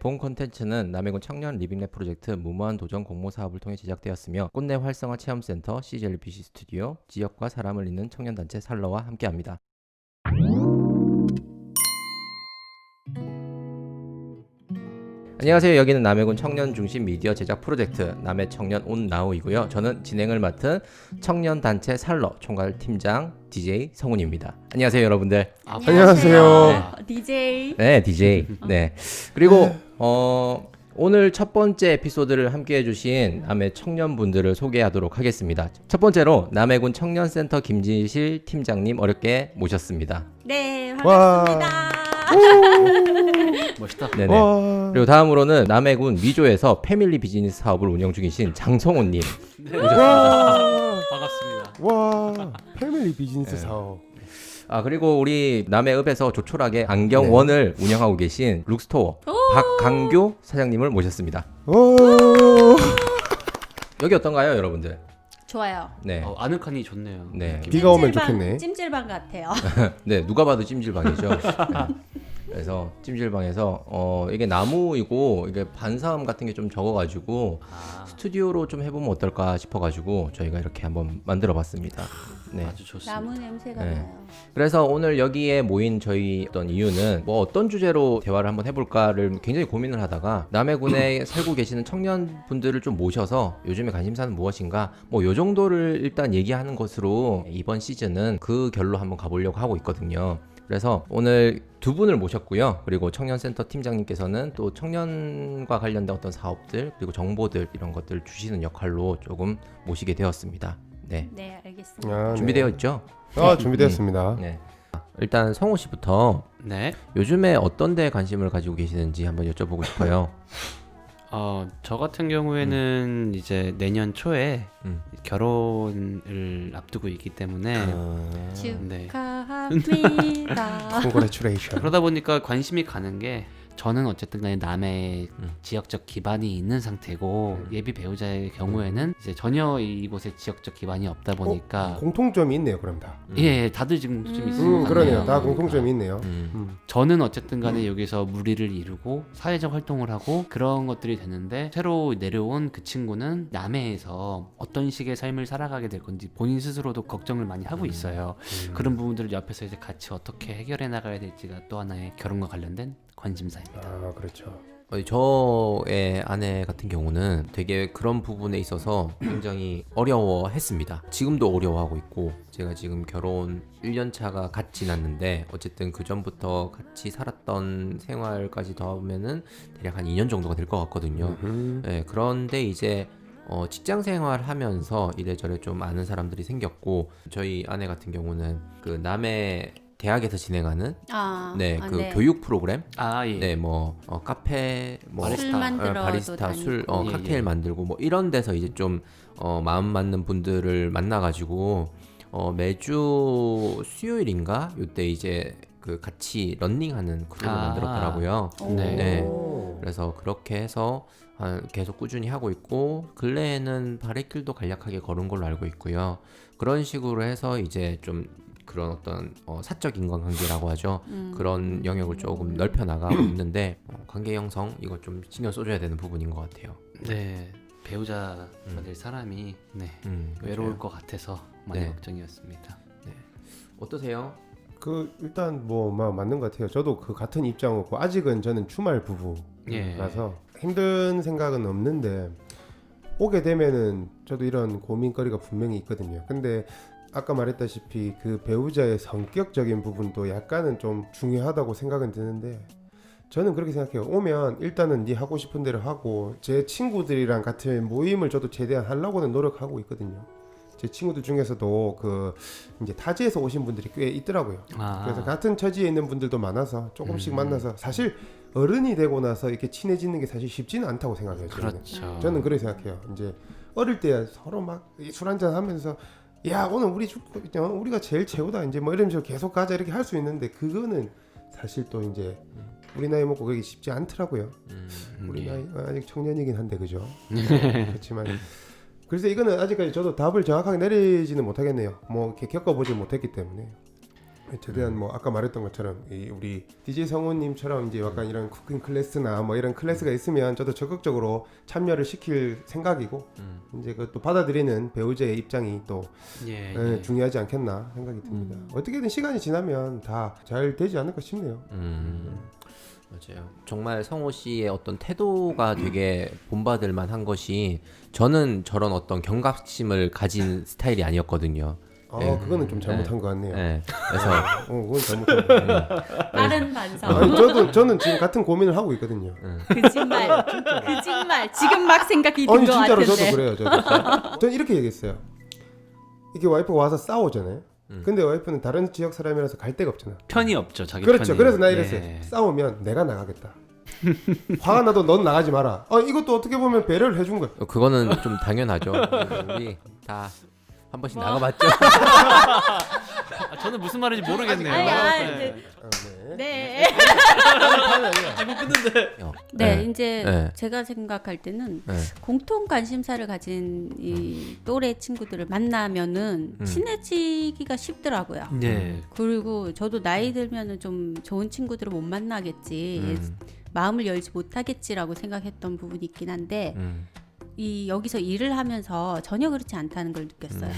본 콘텐츠는 남해군 청년 리빙랩 프로젝트 무모한 도전 공모 사업을 통해 제작되었으며 꽃내 활성화 체험센터 CJLPC 스튜디오, 지역과 사람을 잇는 청년단체 살러와 함께합니다. 안녕하세요. 여기는 남해군 청년 중심 미디어 제작 프로젝트 남해 청년 온나우이고요. 저는 진행을 맡은 청년단체 살러 총괄 팀장 DJ 성훈입니다. 안녕하세요, 여러분들. 안녕하세요. DJ. 네, DJ. 네. 그리고 오늘 첫 번째 에피소드를 함께 해주신 남해 청년분들을 소개하도록 하겠습니다. 첫 번째로 남해군 청년센터 김진실 팀장님 어렵게 모셨습니다. 네, 반갑습니다. 멋있다. 네네. 그리고 다음으로는 남해군 미조에서 패밀리 비즈니스 사업을 운영 중이신 장성호님 모셨습니다. 반갑습니다. 와, 패밀리 비즈니스 네. 사업. 그리고 우리 남해읍에서 조촐하게 안경원을 운영하고 계신 룩스토어 박강교 사장님을 모셨습니다. 오. 여기 어떤가요, 여러분들? 좋아요. 네. 아늑하니 좋네요. 네. 느낌이. 비가 오면 찜질방, 좋겠네. 찜질방 같아요. 네, 누가 봐도 찜질방이죠. 네. 그래서 찜질방에서 이게 나무이고 이게 반사음 같은 게 좀 적어가지고 스튜디오로 좀 해보면 어떨까 싶어가지고 저희가 이렇게 한번 만들어봤습니다. 네. 아주 좋습니다. 나무 냄새가 네. 나요. 그래서 오늘 여기에 모인 저희 어떤 이유는 뭐 어떤 주제로 대화를 한번 해볼까를 굉장히 고민을 하다가 남해군에 살고 계시는 청년분들을 좀 모셔서 요즘에 관심사는 무엇인가 뭐 요 정도를 일단 얘기하는 것으로 이번 시즌은 그 결로 한번 가보려고 하고 있거든요. 그래서 오늘 두 분을 모셨고요. 그리고 청년센터 팀장님께서는 또 청년과 관련된 어떤 사업들 그리고 정보들 이런 것들을 주시는 역할로 조금 모시게 되었습니다. 네. 네, 알겠습니다. 준비되어 있죠? 준비되었습니다. 네. 일단 성호 씨부터 네. 요즘에 어떤 데 관심을 가지고 계시는지 한번 여쭤보고 싶어요. 저 같은 경우에는 이제 내년 초에 음. 결혼을 앞두고 있기 때문에 네. 축하합니다. Congratulation. 그러다 보니까 관심이 가는 게 저는 어쨌든 간에 남의 지역적 기반이 있는 상태고 예비 배우자의 경우에는 이제 전혀 이곳에 지역적 기반이 없다 보니까 공통점이 있네요, 그럼 다. 예, 다들 지금 좀 있는 것 그러네요. 같네요. 다 공통점이 있네요. 저는 어쨌든 간에 여기서 무리를 이루고 사회적 활동을 하고 그런 것들이 됐는데 새로 내려온 그 친구는 남해에서 어떤 식의 삶을 살아가게 될 건지 본인 스스로도 걱정을 많이 하고 있어요. 그런 부분들을 옆에서 이제 같이 어떻게 해결해 나가야 될지가 또 하나의 결혼과 관련된 관심사입니다. 그렇죠. 저의 아내 같은 경우는 되게 그런 부분에 있어서 굉장히 어려워했습니다. 지금도 어려워하고 있고 제가 지금 결혼 1년 차가 갓 지났는데 어쨌든 그 전부터 같이 살았던 생활까지 더하면은 대략 한 2년 정도가 될 것 같거든요. 네, 그런데 이제 직장 생활 하면서 이래저래 좀 아는 사람들이 생겼고 저희 아내 같은 경우는 그 남해 대학에서 진행하는 교육 프로그램 예. 네, 뭐 카페, 뭐 술 만들어도 바리스타, 다니고. 술, 예, 칵테일 예. 만들고 뭐 이런 데서 이제 좀 마음 맞는 분들을 만나가지고 매주 수요일인가 요때 이제 그 같이 런닝하는 크루를 만들었더라고요. 네. 네. 그래서 그렇게 해서 계속 꾸준히 하고 있고 근래에는 바래길도 간략하게 걸은 걸로 알고 있고요. 그런 식으로 해서 이제 좀 그런 어떤 사적 인간관계라고 하죠. 그런 영역을 조금 넓혀 나가고 있는데 관계 형성 이거 좀 신경 써줘야 되는 부분인 것 같아요. 네. 배우자가 될 사람이 외로울 것 같아서 많이 네. 걱정이었습니다. 어떠세요? 일단 맞는 것 같아요. 저도 그 같은 입장이고 아직은 저는 주말 부부라서 힘든 생각은 없는데 오게 되면은 저도 이런 고민거리가 분명히 있거든요. 근데 아까 말했다시피 그 배우자의 성격적인 부분도 약간은 좀 중요하다고 생각은 드는데 저는 그렇게 생각해요. 오면 일단은 네 하고 싶은 대로 하고 제 친구들이랑 같은 모임을 저도 최대한 하려고는 노력하고 있거든요. 제 친구들 중에서도 그 이제 타지에서 오신 분들이 꽤 있더라고요. 그래서 같은 처지에 있는 분들도 많아서 조금씩 만나서 사실 어른이 되고 나서 이렇게 친해지는 게 사실 쉽지는 않다고 생각해요. 그렇죠. 저는 그렇게 생각해요. 이제 어릴 때 서로 막 술 한잔 하면서 야 오늘 우리가 제일 최고다 이제 뭐 이러면서 계속 가자 이렇게 할 수 있는데 그거는 사실 또 이제 우리 나이 먹고 그게 쉽지 않더라고요. 우리 나이 아직 청년이긴 한데 그죠? 그렇지만 그래서 이거는 아직까지 저도 답을 정확하게 내리지는 못하겠네요. 뭐 이렇게 겪어보지 못했기 때문에. 최대한 뭐 아까 말했던 것처럼 우리 DJ 성우님처럼 이제 약간 이런 쿠킹 클래스나 뭐 이런 클래스가 있으면 저도 적극적으로 참여를 시킬 생각이고 이제 그것도 받아들이는 배우자의 입장이 또 중요하지 않겠나 생각이 듭니다. 어떻게든 시간이 지나면 다 잘 되지 않을까 싶네요. 맞아요. 정말 성호 씨의 어떤 태도가 되게 본받을 만한 것이 저는 저런 어떤 경각심을 가진 스타일이 아니었거든요. 그거는 좀 잘못한 것 같네요. 네. 그래서 그건 잘못한 것 같네요. 빠른 반성. 아니, 저는 지금 같은 고민을 하고 있거든요. 거짓말. 거짓말. 지금 막 생각이 든 아니 것 진짜로 같은데. 저도 그래요. 저는 이렇게 얘기했어요. 이게 와이프가 와서 싸우잖아요. 근데 와이프는 다른 지역 사람이라서 갈 데가 없잖아. 편이 없죠. 자기 그렇죠. 편이. 그래서 나 이랬어요. 싸우면 내가 나가겠다. 화가 나도 넌 나가지 마라. 이것도 어떻게 보면 배려를 해준 거야. 그거는 좀 당연하죠. 우리 다 한 번씩 나가봤죠. 저는 무슨 말인지 모르겠네요. 네. 네, 이제 제가 생각할 때는 공통 관심사를 가진 이 또래 친구들을 만나면은 친해지기가 쉽더라고요. 네. 그리고 저도 나이 들면은 좀 좋은 친구들을 못 만나겠지, 마음을 열지 못하겠지라고 생각했던 부분이 있긴 한데 여기서 일을 하면서 전혀 그렇지 않다는 걸 느꼈어요.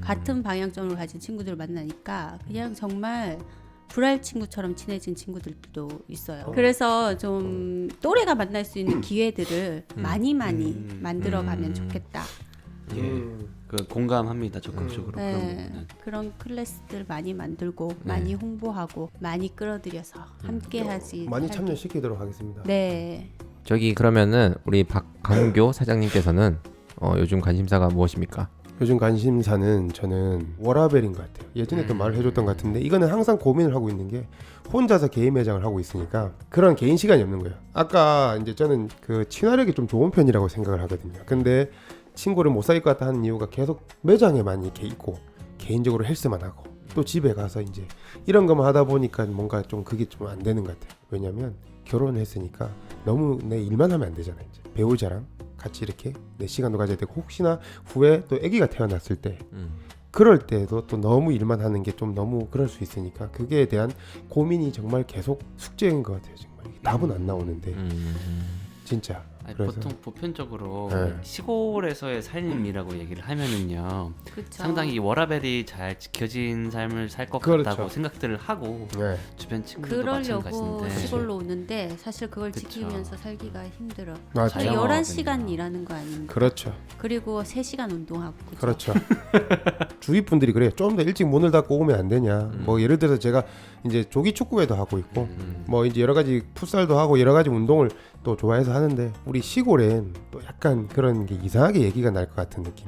같은 방향점을 가진 친구들을 만나니까 그냥 정말 불알 친구처럼 친해진 친구들도 있어요. 그래서 좀 또래가 만날 수 있는 기회들을 많이 만들어가면 좋겠다. 그 공감합니다. 적극적으로 그런 부분은. 그런 클래스들 많이 만들고 많이 홍보하고 많이 끌어들여서 함께하지. 많이 참여시키도록 하겠습니다. 네. 저기 그러면은 우리 박강교 사장님께서는 요즘 관심사가 무엇입니까? 요즘 관심사는 저는 워라벨인 것 같아요. 예전에도 말을 해줬던 것 같은데 이거는 항상 고민을 하고 있는 게 혼자서 개인 매장을 하고 있으니까 그런 개인 시간이 없는 거예요. 아까 이제 저는 그 친화력이 좀 좋은 편이라고 생각을 하거든요. 근데 친구를 못 사귈 것 같다 하는 이유가 계속 매장에만 이렇게 있고 개인적으로 헬스만 하고 또 집에 가서 이제 이런 것만 하다 보니까 뭔가 좀 그게 좀 안 되는 것 같아요. 왜냐면 결혼을 했으니까 너무 내 일만 하면 안 되잖아요. 이제 배우자랑 같이 이렇게 내 시간도 가져야 되고 혹시나 후에 또 아기가 태어났을 때 그럴 때도 또 너무 일만 하는 게 좀 너무 그럴 수 있으니까 그게 대한 고민이 정말 계속 숙제인 것 같아요. 정말 답은 안 나오는데 진짜. 아니, 그래서 보통 보편적으로 네. 시골에서의 삶이라고 얘기를 하면은요, 그쵸. 상당히 워라벨이 잘 지켜진 삶을 살 것 그렇죠. 같다고 생각들을 하고 네. 주변 친구들도 그러려고 마찬가지인데 시골로 오는데 사실 그걸 그쵸. 지키면서 살기가 힘들어. 맞아. 자영업은요. 11시간 일하는 거 아닙니까? 그렇죠. 그리고 3시간 운동하고. 그죠? 그렇죠. 주위 분들이 그래요. 좀 더 일찍 문을 닫고 오면 안 되냐. 뭐 예를 들어서 제가 이제 조기 축구회도 하고 있고 뭐 이제 여러 가지 풋살도 하고 여러 가지 운동을 또 좋아해서 하는데 우리 시골엔 또 약간 그런 게 이상하게 얘기가 날 것 같은 느낌.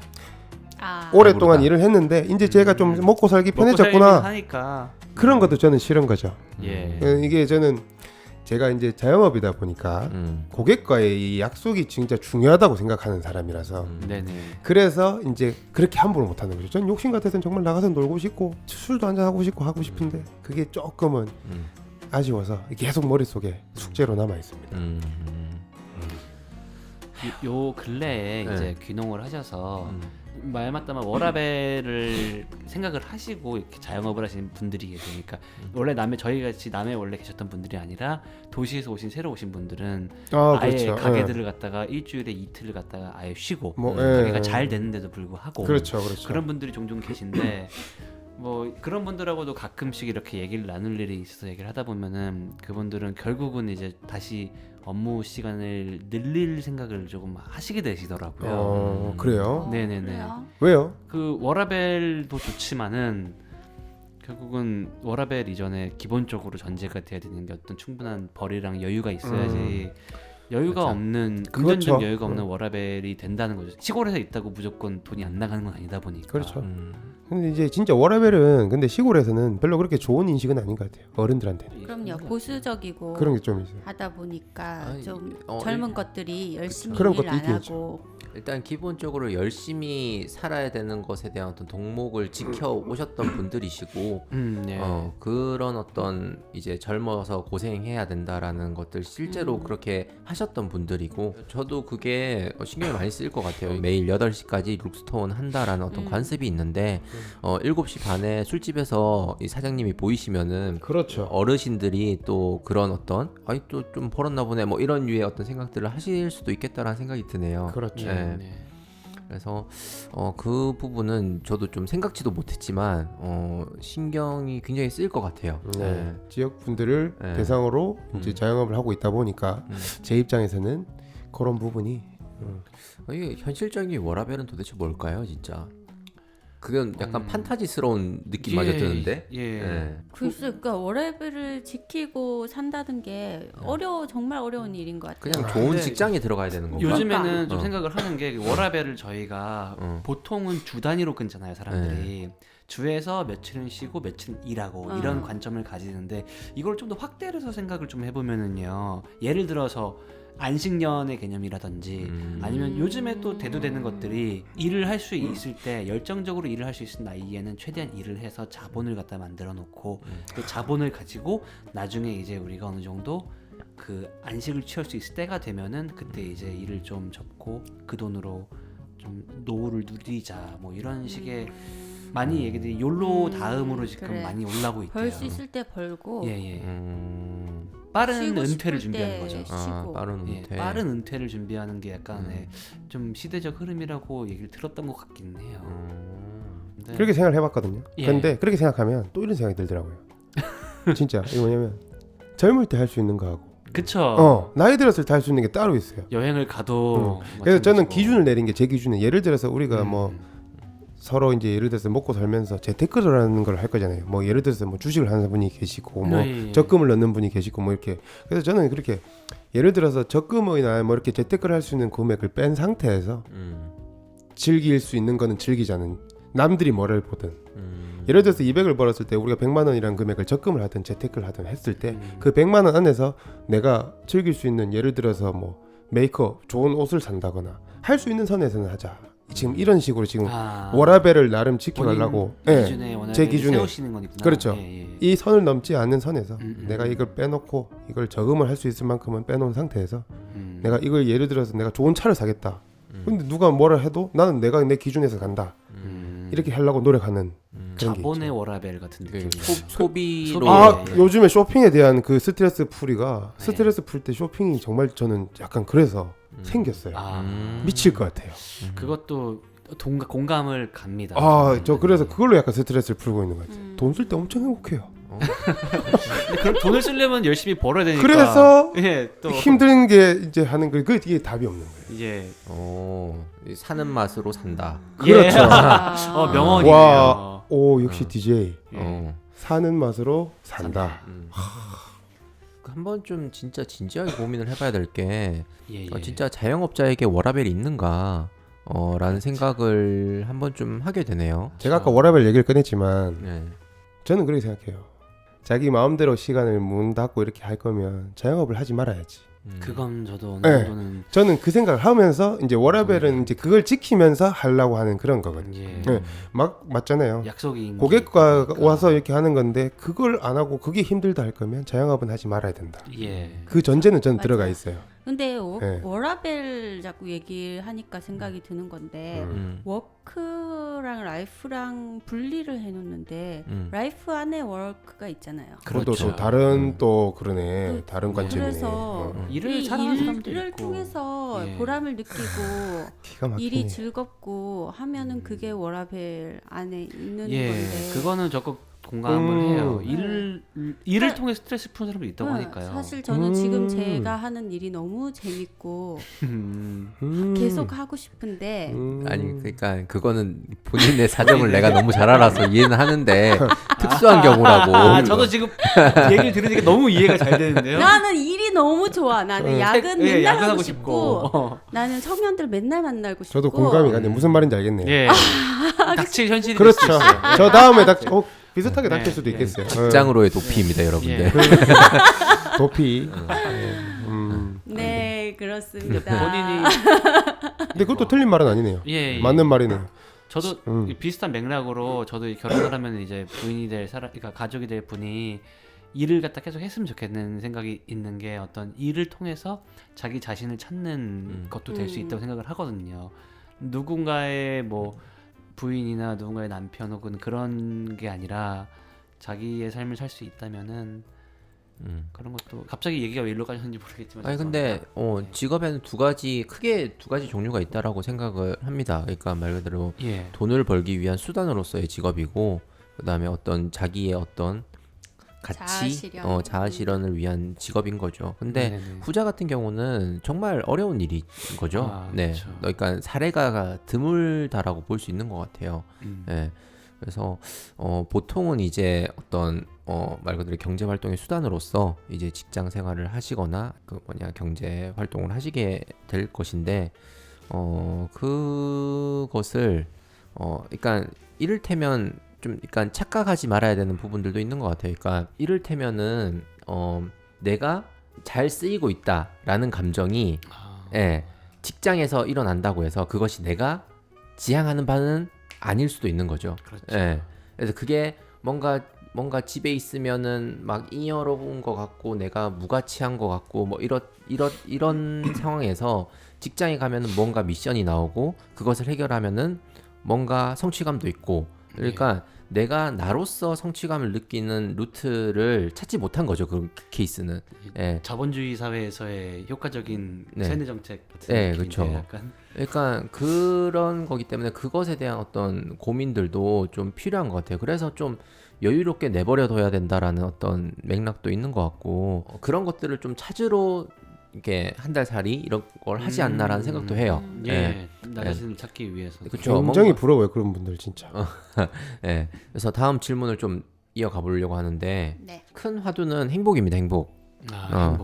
오랫동안 일을 했는데 이제 제가 좀 먹고 살기 편해졌구나. 하니까 그런 것도 저는 싫은 거죠. 예. 이게 저는 제가 이제 자영업이다 보니까 고객과의 이 약속이 진짜 중요하다고 생각하는 사람이라서 네네. 그래서 이제 그렇게 함부로 못하는 거죠. 전 욕심 같아서는 정말 나가서 놀고 싶고 술도 한잔 하고 싶고 하고 싶은데 그게 조금은 아쉬워서 계속 머릿속에 숙제로 남아 있습니다. 요 근래에 이제 귀농을 하셔서 말 맞다면 워라벨을 생각을 하시고 이렇게 자영업을 하시는 분들이 계시니까 원래 저희 같이 남해 원래 계셨던 분들이 아니라 도시에서 새로 오신 분들은 아예 그렇죠. 가게들을 갖다가 일주일에 이틀을 갖다가 아예 쉬고 뭐, 가게가 잘 되는데도 불구하고 그렇죠. 그런 분들이 종종 계신데 뭐 그런 분들하고도 가끔씩 이렇게 얘기를 나눌 일이 있어서 얘기를 하다 보면은 그분들은 결국은 이제 다시 업무 시간을 늘릴 생각을 조금 하시게 되시더라고요. 그래요? 네네네. 왜요? 그 워라벨도 좋지만은 결국은 워라벨 이전에 기본적으로 전제가 돼야 되는 게 어떤 충분한 벌이랑 여유가 있어야지 여유가 그렇죠. 없는 금전적 그렇죠. 여유가 없는 워라벨이 된다는 거죠. 시골에서 있다고 무조건 돈이 안 나가는 건 아니다 보니까. 그렇죠. 근데 이제 진짜 워라벨은 근데 시골에서는 별로 그렇게 좋은 인식은 아닌 것 같아요. 어른들한테는. 그럼요. 보수적이고 그런 게 좀 있어요. 하다 보니까 아니, 좀 어, 젊은 것들이 열심히 그런 일 것도 안 있긴 하고 일단 기본적으로 열심히 살아야 되는 것에 대한 어떤 덕목을 지켜 오셨던 분들이시고 네. 그런 어떤 이제 젊어서 고생해야 된다라는 것들 실제로 그렇게 하셨던 분들이고 저도 그게 신경이 많이 쓰일 것 같아요. 매일 8시까지 룩스톤 한다라는 어떤 관습이 있는데 7시 반에 술집에서 이 사장님이 보이시면은 그렇죠. 어르신들이 또 그런 어떤 아이 또 좀 벌었나 보네 뭐 이런 류의 어떤 생각들을 하실 수도 있겠다라는 생각이 드네요. 그렇죠. 네. 네. 그래서 그 부분은 저도 좀 생각지도 못했지만 신경이 굉장히 쓰일 것 같아요. 네. 지역 분들을 네. 대상으로 이제 자영업을 하고 있다 보니까 제 입장에서는 그런 부분이 이게 현실적인 워라벨은 도대체 뭘까요, 진짜? 그건 약간 판타지스러운 느낌마저 드는데. 예. 네. 글쎄, 그러니까 월화벨을 지키고 산다는 게 정말 어려운 일인 것 같아요. 그냥 좋은 근데 직장에 들어가야 되는 건가? 요즘에는 좀 어. 생각을 하는 게 워라벨을 저희가 보통은 주 단위로 끊잖아요, 사람들이. 주에서 며칠은 쉬고 며칠은 일하고 이런 관점을 가지는데 이걸 좀 더 확대를 해서 생각을 좀 해보면은요. 예를 들어서 안식년의 개념이라든지 아니면 요즘에 또 대두되는 것들이 일을 할 수 있을 때 열정적으로 일을 할 수 있을 나이에는 최대한 일을 해서 자본을 갖다 만들어 놓고 그 자본을 가지고 나중에 이제 우리가 어느 정도 그 안식을 취할 수 있을 때가 되면은 그때 이제 일을 좀 접고 그 돈으로 좀 노후를 누리자 뭐 이런 식의 많이 얘기들이 욜로 다음으로 지금 그래. 많이 올라오고 있대요. 벌 수 있을 때 벌고 예. 음. 빠른 쉬고 은퇴를 싶을 준비하는 때 거죠. 쉬고. 빠른 예, 은퇴. 빠른 은퇴를 준비하는 게 약간 좀 시대적 흐름이라고 얘기를 들었던 것 같긴 해요. 근데 그렇게 생각을 해봤거든요. 예. 근데 그렇게 생각하면 또 이런 생각이 들더라고요. 진짜 이거 뭐냐면 젊을 때 할 수 있는 거하고 그쵸. 나이 들었을 때 할 수 있는 게 따로 있어요. 여행을 가도 그래서 저는 마찬가지고. 기준을 내린 게 제 기준은 예를 들어서 우리가 뭐 서로 이제 예를 들어서 먹고 살면서 재테크를 하는 걸 할 거잖아요. 뭐 예를 들어서 뭐 주식을 하는 분이 계시고 뭐 네. 적금을 넣는 분이 계시고 뭐 이렇게. 그래서 저는 그렇게 예를 들어서 적금이나 뭐 이렇게 재테크를 할 수 있는 금액을 뺀 상태에서 즐길 수 있는 거는 즐기자는 남들이 뭐를 보든 예를 들어서 200을 벌었을 때 우리가 100만 원이라는 금액을 적금을 하든 재테크를 하든 했을 때 그 100만 원 안에서 내가 즐길 수 있는 예를 들어서 뭐 메이크업 좋은 옷을 산다거나 할 수 있는 선에서는 하자. 지금 이런 식으로 지금 워라벨을 나름 지켜가려고 기준에 제 기준에 세우시는 거니구나. 그렇죠. 예. 이 선을 넘지 않는 선에서 내가 이걸 빼놓고 이걸 저금을 할 수 있을 만큼은 빼놓은 상태에서 내가 이걸 예를 들어서 내가 좋은 차를 사겠다. 근데 누가 뭐라 해도 나는 내가 내 기준에서 간다. 이렇게 하려고 노력하는 그런 게 자본의 있죠. 워라벨 같은 느낌. 소비로 요즘에 쇼핑에 대한 그 스트레스 풀이가 스트레스 풀 때 쇼핑이 정말 저는 약간 그래서 생겼어요. 미칠 것 같아요. 그것도 공감을 갑니다. 저 그래서 그걸로 약간 스트레스를 풀고 있는 것 같아요. 돈 쓸 때 엄청 행복해요. 근데 그럼 돈을 쓰려면 열심히 벌어야 되니까. 그래서 또 힘든 게 이제 하는 거 이게 답이 없는 거예요. 예. 사는 맛으로 산다. 그렇죠. 명언이네요. 와, 오 역시 DJ. 어. 사는 맛으로 산다. 한번 좀 진짜 진지하게 고민을 해봐야 될 게 예. 진짜 자영업자에게 워라벨이 있는가 라는 생각을 한번 좀 하게 되네요. 제가 아까 워라벨 얘기를 꺼냈지만 네. 저는 그렇게 생각해요. 자기 마음대로 시간을 문 닫고 이렇게 할 거면 자영업을 하지 말아야지. 그건 저도 어느 네. 정도는 저는 그 생각을 하면서 이제 워라벨은 이제 그걸 지키면서 하려고 하는 그런 거거든요. 예. 네. 맞잖아요. 약속이 고객과 와서 이렇게 하는 건데 그걸 안 하고 그게 힘들다 할 거면 자영업은 하지 말아야 된다. 예. 그 전제는 전 맞아요. 들어가 있어요. 근데 네. 워라벨 자꾸 얘기하니까 생각이 드는 건데 워크랑 라이프랑 분리를 해놓는데 라이프 안에 워크가 있잖아요. 그것도 그렇죠. 또 다른 또 그러네. 다른 관점이네. 그래서 일을 이 사랑하는 사람도 일을 있고. 통해서 예. 보람을 느끼고 기가 막히네. 일이 즐겁고 하면은 그게 워라벨 안에 있는 예. 건데. 그거는 적극 공감을 해요. 일을 사- 통해 스트레스 푸는 사람도 있다고 네, 하니까요. 사실 저는 지금 제가 하는 일이 너무 재밌고 음. 계속 하고 싶은데 아니 그러니까 그거는 본인의 사정을 내가 너무 잘 알아서 이해는 하는데 특수한 경우라고. 저도 지금 얘기를 들으니까 너무 이해가 잘 되는데요. 나는 일이 너무 좋아. 나는 야근 맨날 야근하고 하고 싶고 싶고. 나는 청년들 맨날 만나고 싶고 저도 공감이 가네. 무슨 말인지 알겠네요. 예. 닥칠 현실이 그렇죠. 될 수 있어요. 저 다음에 비슷하게 네, 닥칠 수도 네. 있겠어요. 직장으로의 도피입니다, 여러분들. 예. 도피. 네 네, 그렇습니다. 본인이 근데 그것도 틀린 말은 아니네요. 예, 예. 맞는 말이네요. 저도 비슷한 맥락으로 저도 결혼을 하면 이제 부인이 될 사람, 그러니까 가족이 될 분이 일을 갖다 계속 했으면 좋겠는 생각이 있는 게 어떤 일을 통해서 자기 자신을 찾는 것도 될 수 있다고 생각을 하거든요. 누군가의 뭐 부인이나 누군가의 남편 혹은 그런 게 아니라 자기의 삶을 살 수 있다면은 그런 것도 갑자기 얘기가 왜 일로 가셨는지 모르겠지만 아니 근데 직업에는 크게 두 가지 종류가 있다라고 생각을 합니다. 그러니까 말 그대로 예. 돈을 벌기 위한 수단으로서의 직업이고 그다음에 어떤 자기의 어떤 가치, 자아실현. 자아실현을 위한 직업인 거죠. 근데 네네. 후자 같은 경우는 정말 어려운 일인 거죠. 아, 네, 그렇죠. 그러니까 사례가 드물다라고 볼 수 있는 것 같아요. 네. 그래서 보통은 이제 어떤 말 그대로 경제 활동의 수단으로서 이제 직장 생활을 하시거나 그 경제 활동을 하시게 될 것인데 그것을 그러니까 이를테면 좀 그러니까 착각하지 말아야 되는 부분들도 있는 것 같아요. 그러니까 이를테면은 내가 잘 쓰이고 있다라는 감정이 예, 직장에서 일어난다고 해서 그것이 내가 지향하는 바는 아닐 수도 있는 거죠. 그렇죠. 예. 그래서 그게 뭔가 집에 있으면은 막 잉여로운 것 같고 내가 무가치한 것 같고 뭐 이런 상황에서 직장에 가면은 뭔가 미션이 나오고 그것을 해결하면은 뭔가 성취감도 있고 그러니까 내가 나로서 성취감을 느끼는 루트를 찾지 못한 거죠. 그 케이스는. 예. 자본주의 사회에서의 효과적인 네. 세뇌 정책 같은 네, 느낌인데 그렇죠. 약간 그러니까 그런 거기 때문에 그것에 대한 어떤 고민들도 좀 필요한 것 같아요. 그래서 좀 여유롭게 내버려둬야 된다라는 어떤 맥락도 있는 것 같고 그런 것들을 좀 찾으러 이렇게 한 달 살이 이런 걸 하지 않나라는 생각도 해요. 예, 나 자신을 찾기 위해서. 그렇죠. 굉장히 부러워요 그런 분들 진짜. 예. 그래서 다음 질문을 좀 이어가 보려고 하는데 네. 큰 화두는 행복입니다. 행복.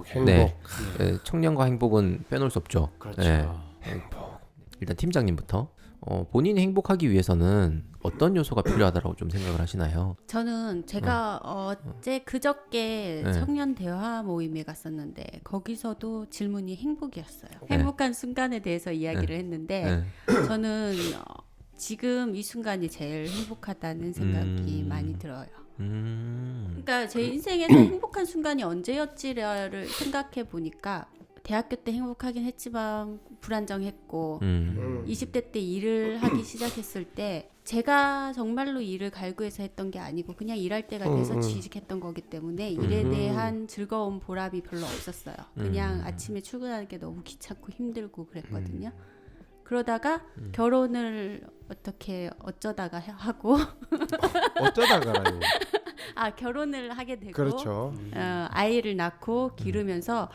행복. 네. 예, 청년과 행복은 빼놓을 수 없죠. 그렇죠. 예. 일단 팀장님부터 본인이 행복하기 위해서는 어떤 요소가 필요하다고 좀 생각을 하시나요? 저는 제가 그저께 네. 청년 대화 모임에 갔었는데 거기서도 질문이 행복이었어요. 네. 행복한 순간에 대해서 이야기를 했는데 네. 저는 지금 이 순간이 제일 행복하다는 생각이 많이 들어요. 그러니까 제 인생에서 행복한 순간이 언제였지를 생각해 보니까 대학교 때 행복하긴 했지만 불안정했고 20대 때 일을 하기 시작했을 때 제가 정말로 일을 갈구해서 했던 게 아니고 그냥 일할 때가 돼서 취직했던 거기 때문에 일에 대한 즐거운 보람이 별로 없었어요. 그냥 아침에 출근하는 게 너무 귀찮고 힘들고 그랬거든요. 그러다가 결혼을 어쩌다가 하고 어쩌다가라니. 결혼을 하게 되고 그렇죠. 아이를 낳고 기르면서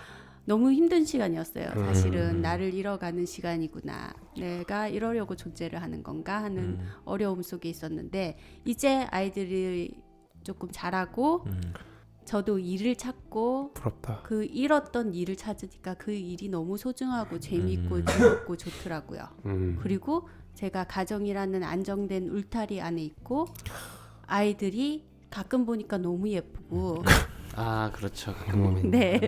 너무 힘든 시간이었어요. 사실은 나를 잃어가는 시간이구나. 내가 이러려고 존재를 하는 건가 하는 어려움 속에 있었는데 이제 아이들이 조금 자라고 저도 일을 찾고 부럽다. 그 잃었던 일을 찾으니까 그 일이 너무 소중하고 재미있고 즐겁고 좋더라고요. 그리고 제가 가정이라는 안정된 울타리 안에 있고 아이들이 가끔 보니까 너무 예쁘고 그렇죠. 가끔 보면. 네.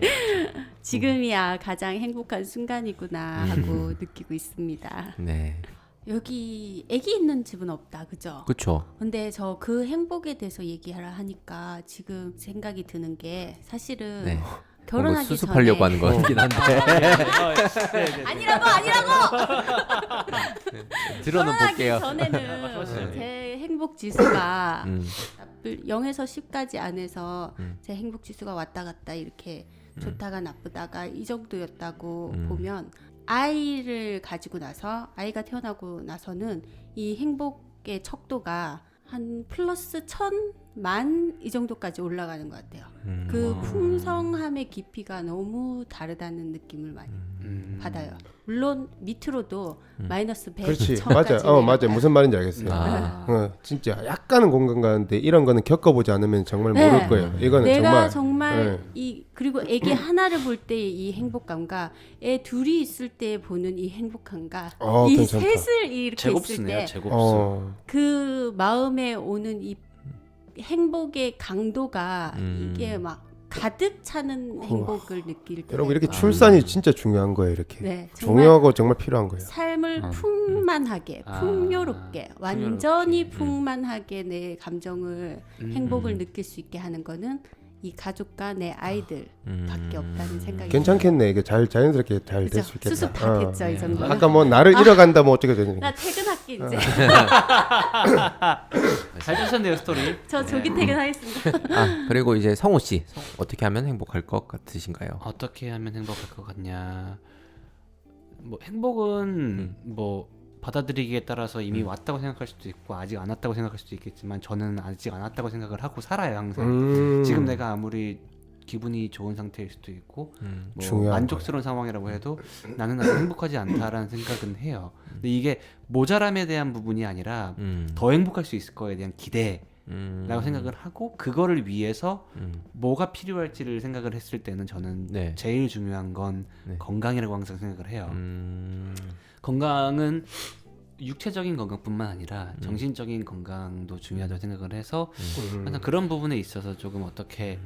지금이야 가장 행복한 순간이구나 하고 느끼고 있습니다. 네. 여기 아기 있는 집은 없다, 그죠? 그렇죠. 근데 저 그 행복에 대해서 얘기하라 하니까 지금 생각이 드는 게 사실은 네. 결혼하기 수습하려고 전에 하는 것 같긴 한데 아니라고 들어는 결혼하기 볼게요. 전에는 제 행복 지수가 음. 0에서 10까지 안에서 제 행복 지수가 왔다 갔다 이렇게 좋다가 나쁘다가 이 정도였다고 보면 아이를 가지고 나서 아이가 태어나고 나서는 이 행복의 척도가 한 플러스 1000만 이 정도까지 올라가는 것 같아요. 그 풍성함의 깊이가 너무 다르다는 느낌을 많이 받아요. 물론 밑으로도 마이너스 100, 그렇지. 1000까지 맞아요. 맞아요. 무슨 말인지 알겠어요. 아. 진짜 약간은 공감 가는데 이런 거는 겪어보지 않으면 정말 네. 모를 거예요. 이거는 내가 정말 그리고 애기 하나를 볼 때 이 행복감과 애 둘이 있을 때 보는 이 행복감과 이 괜찮다. 셋을 이렇게 있을 제곱수네요. 때 제곱수. 그 마음에 오는 이 행복의 강도가 이게 막 가득 차는 행복을 느낄 때. 여러분 이렇게 출산이 진짜 중요한 거예요. 이렇게 네, 정말 중요하고 정말 필요한 거예요. 삶을 풍만하게, 풍요롭게, 완전히 풍만하게 내 감정을 행복을 느낄 수 있게 하는 거는 이 가족과 내 아이들밖에 없다는 생각이 괜찮겠네. 이게 잘 자연스럽게 잘 될 수 있겠다. 수습 다 됐죠, 이 정도는. 아까 뭐 나를 잃어간다 뭐 어떻게 되는 나 퇴근할게 이제. 잘 짜셨네요 스토리. 저 조기 퇴근하겠습니다. 그리고 이제 성우 씨 어떻게 하면 행복할 것 같으신가요? 어떻게 하면 행복할 것 같냐? 뭐 행복은 뭐 받아들이기에 따라서 이미 왔다고 생각할 수도 있고 아직 안 왔다고 생각할 수도 있겠지만 저는 아직 안 왔다고 생각을 하고 살아요 항상. 지금 내가 아무리 기분이 좋은 상태일 수도 있고 뭐 만족스러운 상황이라고 해도 나는 아직 행복하지 않다라는 생각은 해요. 근데 이게 모자람에 대한 부분이 아니라 더 행복할 수 있을 거에 대한 기대라고 생각을 하고 그거를 위해서 뭐가 필요할지를 생각을 했을 때는 저는 네. 제일 중요한 건 네. 건강이라고 항상 생각을 해요. 건강은 육체적인 건강뿐만 아니라 정신적인 건강도 중요하다고 생각을 해서 항상 그런 부분에 있어서 조금 어떻게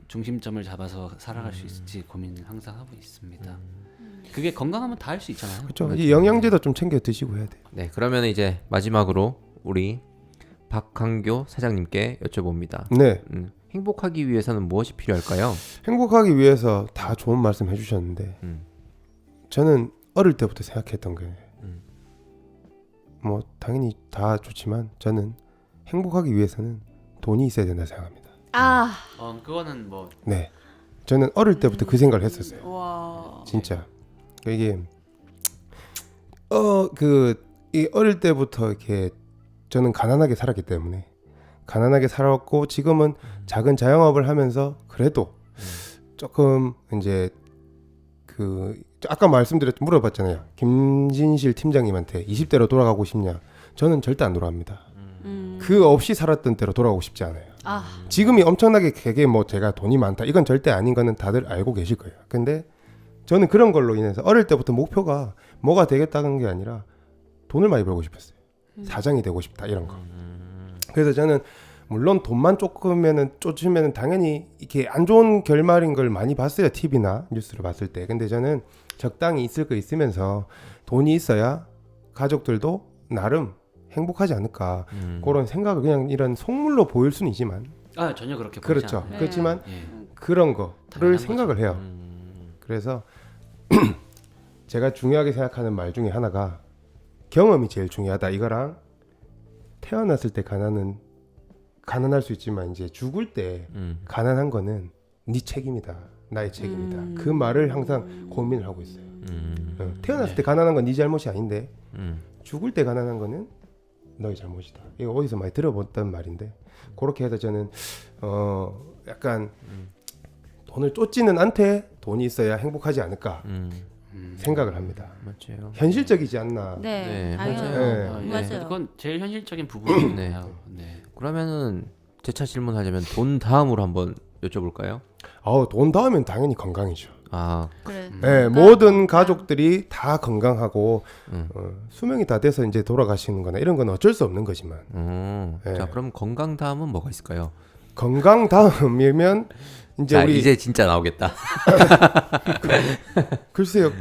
중심점을 잡아서 살아갈 수 있을지 고민을 항상 하고 있습니다. 그게 건강하면 다 할 수 있잖아요. 그렇죠. 이 영양제도 좀 챙겨 드시고 해야 돼요. 네, 그러면 이제 마지막으로 우리 박항교 사장님께 여쭤봅니다. 네. 행복하기 위해서는 무엇이 필요할까요? 행복하기 위해서 다 좋은 말씀 해주셨는데 저는 어릴 때부터 생각했던 거예요. 뭐 당연히 다 좋지만 저는 행복하기 위해서는 돈이 있어야 된다 생각합니다. 그거는 뭐 네, 저는 어릴 때부터 그 생각을 했었어요. 와. 진짜 이게 이 어릴 때부터 이렇게 저는 가난하게 살았기 때문에 가난하게 살았고 지금은 작은 자영업을 하면서 그래도 조금 이제 아까 물어봤잖아요. 김진실 팀장님한테 20대로 돌아가고 싶냐? 저는 절대 안 돌아갑니다. 그 없이 살았던 때로 돌아가고 싶지 않아요. 지금이 엄청나게 되게 뭐 제가 돈이 많다 이건 절대 아닌 거는 다들 알고 계실 거예요. 근데 저는 그런 걸로 인해서 어릴 때부터 목표가 뭐가 되겠다는 게 아니라 돈을 많이 벌고 싶었어요. 사장이 되고 싶다 이런 거. 그래서 저는 물론 돈만 쫓으면은 당연히 이렇게 안 좋은 결말인 걸 많이 봤어요. TV나 뉴스를 봤을 때. 근데 저는 적당히 있을 거 있으면서 돈이 있어야 가족들도 나름 행복하지 않을까 그런 생각을 그냥 이런 속물로 보일 수는 있지만 전혀 그렇게 보지 그렇죠. 않아요. 그렇지만 예. 그런 거를 당연한 생각을 거죠. 해요. 그래서 제가 중요하게 생각하는 말 중에 하나가 경험이 제일 중요하다. 이거랑 태어났을 때 가난할 수 있지만 이제 죽을 때 가난한 거는 네 책임이다. 나의 책임이다. 그 말을 항상 고민을 하고 있어요. 태어났을 때 가난한 건 네 잘못이 아닌데 죽을 때 가난한 거는 너의 잘못이다. 이거 어디서 많이 들어봤던 말인데 그렇게 해서 저는 약간 돈을 쫓지는 않되 돈이 있어야 행복하지 않을까 생각을 합니다. 맞아요. 현실적이지 않나. 네, 네, 당연히. 맞아요. 맞아요. 그건 제일 현실적인 부분이에요. 네. 네. 그러면은 재차 질문하자면 돈 다음으로 한번 여쭤볼까요? 돈 다음엔 당연히 건강이죠. 그래. 네, 모든 가족들이 다 건강하고 수명이 다 돼서 이제 돌아가시는 거나 이런 건 어쩔 수 없는 거지만 네. 자, 그럼 건강 다음은 뭐가 있을까요? 건강 다음이면 이제 우리 이제 진짜 나오겠다. 글쎄요.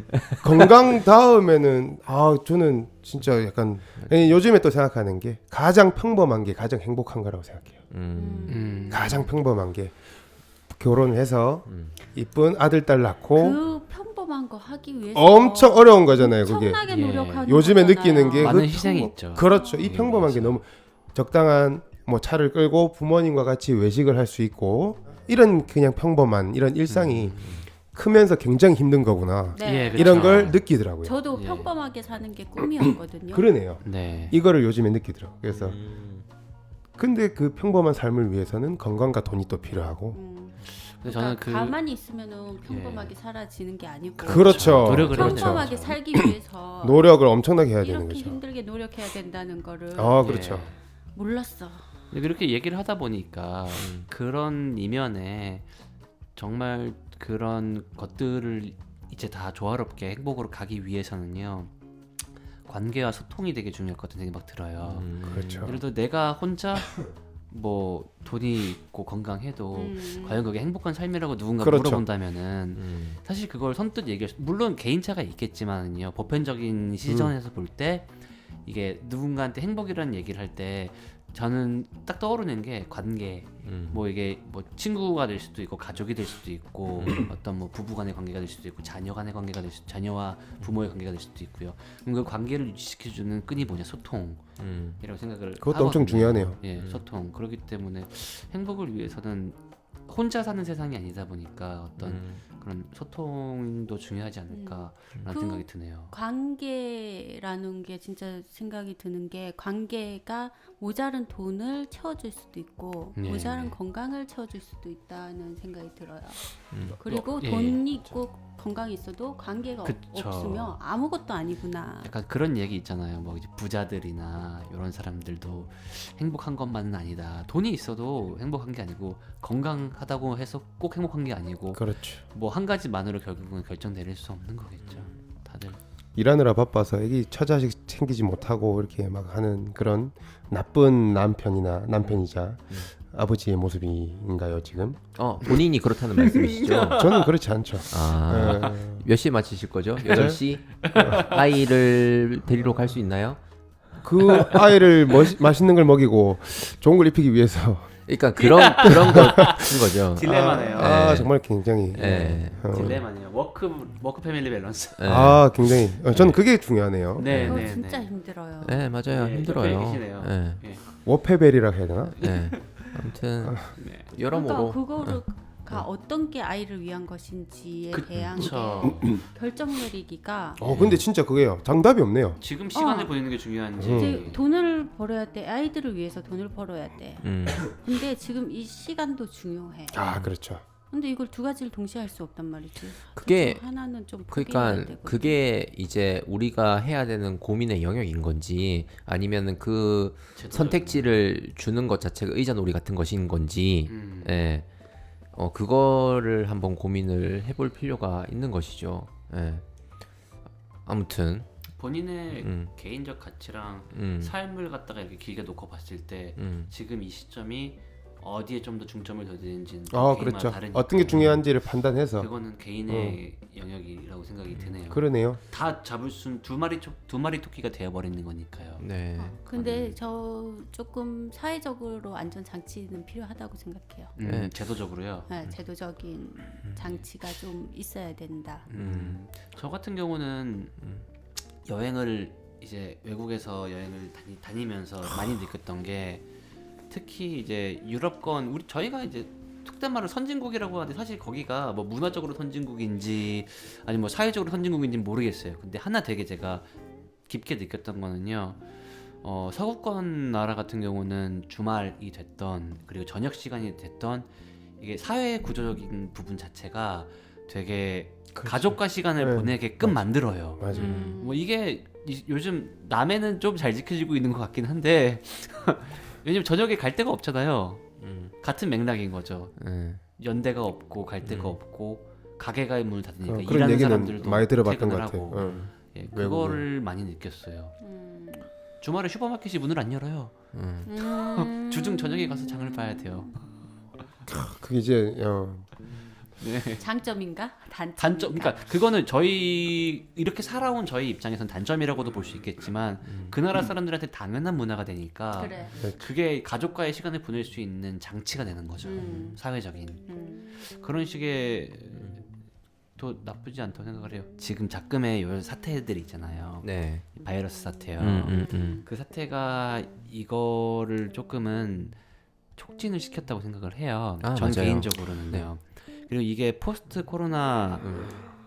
건강 다음에는 저는 진짜 약간 요즘에 또 생각하는 게 가장 평범한 게 가장 행복한 거라고 생각해요. 가장 평범한 게 결혼해서 이쁜 아들 딸 낳고 그 평범한 거 하기 위해서 엄청 어려운 거잖아요. 그게 엄청나게 노력하는 요즘에 거잖아요. 느끼는 게 많은 그 희생이 있죠. 그렇죠. 이 평범한 게 너무 적당한 뭐 차를 끌고 부모님과 같이 외식을 할 수 있고 이런 그냥 평범한 이런 일상이 크면서 굉장히 힘든 거구나. 네. 예, 그렇죠. 이런 걸 느끼더라고요. 저도 예. 평범하게 사는 게 꿈이었거든요. 그러네요. 네. 이거를 요즘에 느끼더라고요. 그래서 근데 그 평범한 삶을 위해서는 건강과 돈이 또 필요하고 근데 저는 그러니까 가만히 있으면은 평범하게 사라지는 게 아니고 그렇죠. 노력을 해야 평범하게 되죠. 살기 위해서 노력을 엄청나게 해야 되는 이렇게 거죠. 힘들게 노력해야 된다는 거를 그렇죠. 몰랐어. 근데 그렇게 얘기를 하다 보니까 그런 이면에 정말 그런 것들을 이제 다 조화롭게 행복으로 가기 위해서는요 관계와 소통이 되게 중요할 것 같은 생각이 막 들어요. 그렇죠. 예를 들어 내가 혼자 뭐 돈이 있고 건강해도 과연 그게 행복한 삶이라고 누군가 그렇죠. 물어본다면은 사실 그걸 선뜻 얘기할 물론 개인차가 있겠지만요. 보편적인 시선에서 볼 때 이게 누군가한테 행복이라는 얘기를 할 때 저는 딱 떠오르는 게 관계 뭐 이게 뭐 친구가 될 수도 있고 가족이 될 수도 있고 어떤 뭐 부부 간의 관계가 될 수도 있고 자녀 간의 관계가 될 수도 자녀와 부모의 관계가 될 수도 있고요. 그럼 그 관계를 유지시켜주는 끈이 뭐냐 소통이라고 생각을 그것도 하거든요. 엄청 중요하네요. 예, 소통. 그렇기 때문에 행복을 위해서는 혼자 사는 세상이 아니다 보니까 어떤 그런 소통도 중요하지 않을까라는 그 생각이 드네요. 관계라는 게 진짜 생각이 드는 게 관계가 모자른 돈을 채워줄 수도 있고 네. 모자른 건강을 채워줄 수도 있다는 생각이 들어요. 그리고 예. 돈이 있고 건강이 있어도 관계가 그쵸. 없으면 아무것도 아니구나. 약간 그런 얘기 있잖아요. 뭐 이제 부자들이나 이런 사람들도 행복한 것만은 아니다. 돈이 있어도 행복한 게 아니고 건강하다고 해서 꼭 행복한 게 아니고 그렇죠. 뭐 한 가지만으로 결국은 결정 내릴 수 없는 거겠죠. 다들. 일하느라 바빠서 애기 처자식 챙기지 못하고 이렇게 막 하는 그런 나쁜 남편이자 아버지의 모습인가요 지금? 본인이 그렇다는 말씀이시죠? 저는 그렇지 않죠. 몇 시에 마치실 거죠? 8시? 아이를 데리러 갈 수 있나요? 그 아이를 맛있는 걸 먹이고 좋은 걸 입히기 위해서 그러니까 그런 거죠. 딜레마네요. 네. 정말 굉장히 네. 딜레마네요. 워크 패밀리 밸런스. 네. 굉장히 저는 그게 중요하네요. 네, 그거 네, 진짜 네. 힘들어요. 네, 맞아요. 네, 힘들어요. 옆에 계시네요. 네. 예. 워페벨이라 해야 되나? 네. 아무튼 네. 여러모로 그러니까 그거가 어떤 게 아이를 위한 것인지에 대한 그쵸. 게 결정 내리기가 근데 진짜 그게요. 정답이 없네요. 지금 시간을 보내는 게 중요한지. 이제 돈을 벌어야 돼. 아이들을 위해서 돈을 벌어야 돼. 근데 지금 이 시간도 중요해. 그렇죠. 근데 이걸 두 가지를 동시에 할 수 없단 말이지. 그게 그중 하나는 좀 그러니까 포기해야 되거든. 그게 이제 우리가 해야 되는 고민의 영역인 건지 아니면은 그 선택지를 주는 것 자체가 의자놀이 같은 것인 건지 예. 그거를 한번 고민을 해볼 필요가 있는 것이죠. 예. 아무튼 본인의 개인적 가치랑 삶을 갖다가 이렇게 길게 놓고 봤을 때 지금 이 시점이 어디에 좀 더 중점을 둬야 되는지는 그렇죠. 다르니까. 어떤 게 중요한지를 판단해서 그거는 개인의 영역이라고 생각이 드네요. 그러네요. 다 잡을 수는 두 마리 토끼가 되어버리는 거니까요. 네. 근데 저 조금 사회적으로 안전 장치는 필요하다고 생각해요. 네. 제도적으로요. 네, 제도적인 장치가 좀 있어야 된다. 저 같은 경우는 여행을 이제 외국에서 여행을 다니면서 많이 느꼈던 게 특히 이제 유럽권 저희가 이제 속된 말로 선진국이라고 하는데 사실 거기가 뭐 문화적으로 선진국인지 아니면 뭐 사회적으로 선진국인지 모르겠어요. 근데 하나 되게 제가 깊게 느꼈던 거는요. 서구권 나라 같은 경우는 주말이 됐던 그리고 저녁 시간이 됐던 이게 사회 구조적인 부분 자체가 되게 그렇죠. 가족과 시간을 네. 보내게끔 만들어요. 맞아요. 뭐 이게 요즘 남해는 좀 잘 지켜지고 있는 것 같긴 한데 왜냐면 저녁에 갈 데가 없잖아요. 같은 맥락인 거죠. 연대가 없고 갈 데가 없고 가게가 문을 닫으니까 그런 일하는 얘기는 사람들도 많이 들어봤던 퇴근을 것 같아요. 하고 예, 그거를 많이 느꼈어요. 주말에 슈퍼마켓이 문을 안 열어요. 주중 저녁에 가서 장을 봐야 돼요. 그게 이제 네. 장점인가? 단점, 그러니까 그거는 저희 이렇게 살아온 저희 입장에선 단점이라고도 볼 수 있겠지만 그 나라 사람들한테 당연한 문화가 되니까 그래. 그게 가족과의 시간을 보낼 수 있는 장치가 되는 거죠. 사회적인 그런 식의 또 나쁘지 않다고 생각을 해요. 지금 작금의 요 사태들이 있잖아요. 네. 바이러스 사태요. 그 사태가 이거를 조금은 촉진을 시켰다고 생각을 해요. 전 맞아요. 개인적으로는요. 그리고 이게 포스트 코로나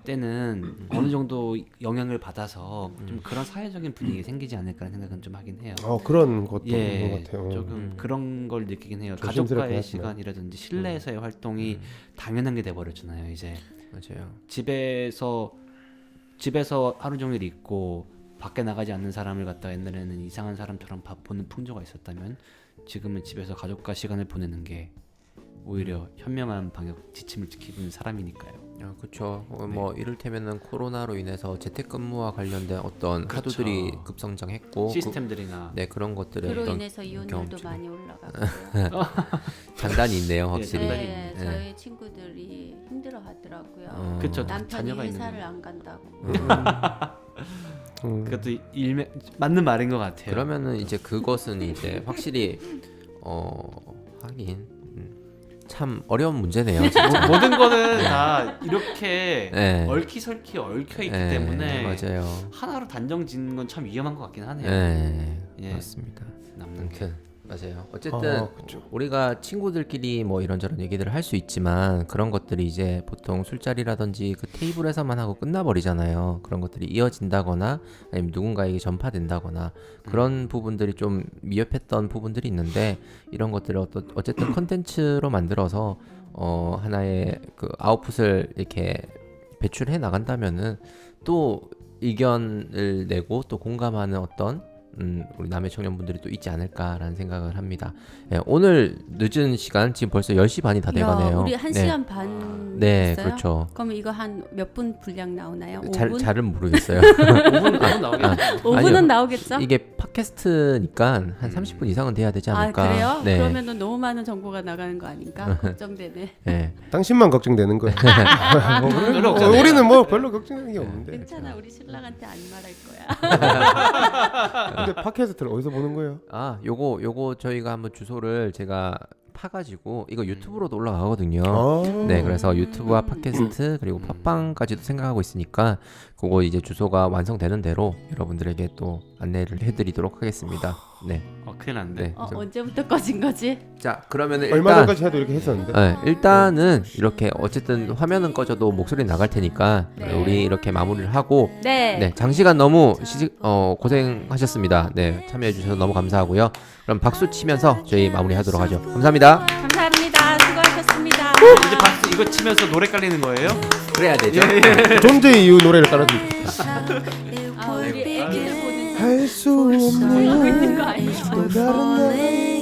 때는 어느 정도 영향을 받아서 좀 그런 사회적인 분위기 생기지 않을까라는 생각은 좀 하긴 해요. 그런 것도 예, 있는 것 같아요. 조금 그런 걸 느끼긴 해요. 조심스럽게 가족과의 하지만. 시간이라든지 실내에서의 활동이 당연한 게 돼버렸잖아요. 이제 맞아요. 집에서 하루 종일 있고 밖에 나가지 않는 사람을 갖다 옛날에는 이상한 사람처럼 보는 풍조가 있었다면 지금은 집에서 가족과 시간을 보내는 게 오히려 현명한 방역 지침을 지키는 사람이니까요. 그렇죠. 뭐 이를테면은 코로나로 인해서 재택근무와 관련된 어떤 그렇죠. 하도들이 급성장했고 시스템들이나 그런 것들의 그로 어떤 인해서 이혼율도 경험치가. 많이 올라가고요. 장단이 있네요, 확실히. 장단이 네, 네. 저희 친구들이 힘들어하더라고요. 그쵸, 남편이 자녀가 있는 회사를 거죠. 안 간다고. 그것도 맞는 말인 것 같아요. 그러면은 이제 그것은 이제 확실히 하긴 참 어려운 문제네요. 진짜. 모든 거는 다 이렇게 네. 얽히설키 얽혀 있기 네, 때문에 맞아요. 하나로 단정 짓는 건 참 위험한 것 같긴 하네요. 네, 예. 맞습니다. 남는 게. 아무튼 맞아요. 어쨌든 그쵸. 우리가 친구들끼리 뭐 이런저런 얘기들을 할 수 있지만 그런 것들이 이제 보통 술자리라든지 그 테이블에서만 하고 끝나버리잖아요. 그런 것들이 이어진다거나 아니면 누군가에게 전파된다거나 그런 부분들이 좀 미흡했던 부분들이 있는데 이런 것들을 어쨌든 컨텐츠로 만들어서 하나의 그 아웃풋을 이렇게 배출해 나간다면은 또 의견을 내고 또 공감하는 어떤 우리 남의 청년분들이 또 있지 않을까라는 생각을 합니다. 예, 오늘 늦은 시간 지금 벌써 10시 반이 다 돼가네요. 우리 1시간 반 네, 했어요? 그렇죠. 그러면 이거 한 몇 분 분량 나오나요? 5분? 잘은 모르겠어요. 5분 나오겠죠. 5분은 아니요. 나오겠죠? 이게 팟캐스트니까 한 30분 이상은 돼야 되지 아 않을까. 그래요? 네. 그러면은 너무 많은 정보가 나가는 거 아닌가? 걱정되네. 네. 당신만 걱정되는 거예요. 별로 없잖아요. 우리는 뭐 별로 걱정되는 게 없는데. 괜찮아, 우리 신랑한테 안 말할 거야. 근데 팟캐스트를 어디서 보는 거예요? 요거 저희가 한번 주소를 제가 파가지고 이거 유튜브로도 올라가거든요. 아. 네, 그래서 유튜브와 팟캐스트 그리고 팟빵까지도 생각하고 있으니까 그거 이제 주소가 완성되는 대로 여러분들에게 또 안내를 해드리도록 하겠습니다. 네, 큰일 났네. 네. 언제부터 꺼진 거지? 자, 그러면은 얼마 일단 전까지 해도 이렇게 했었는데. 일단은 이렇게 어쨌든 화면은 꺼져도 목소리 나갈 테니까 네. 우리 이렇게 마무리를 하고 네. 네, 장시간 너무 고생하셨습니다. 네, 참여해 주셔서 너무 감사하고요. 그럼 박수 치면서 저희 마무리하도록 하죠. 감사합니다. 감사합니다. 수고하셨습니다. 이제 박수 이거 치면서 노래 깔리는 거예요? 그래야 되죠. 존재 이유 노래를 깔아줍니다. 우리 애기들 보는 할 수 하고 없는 있는 거 아니에요? 또 다른 나의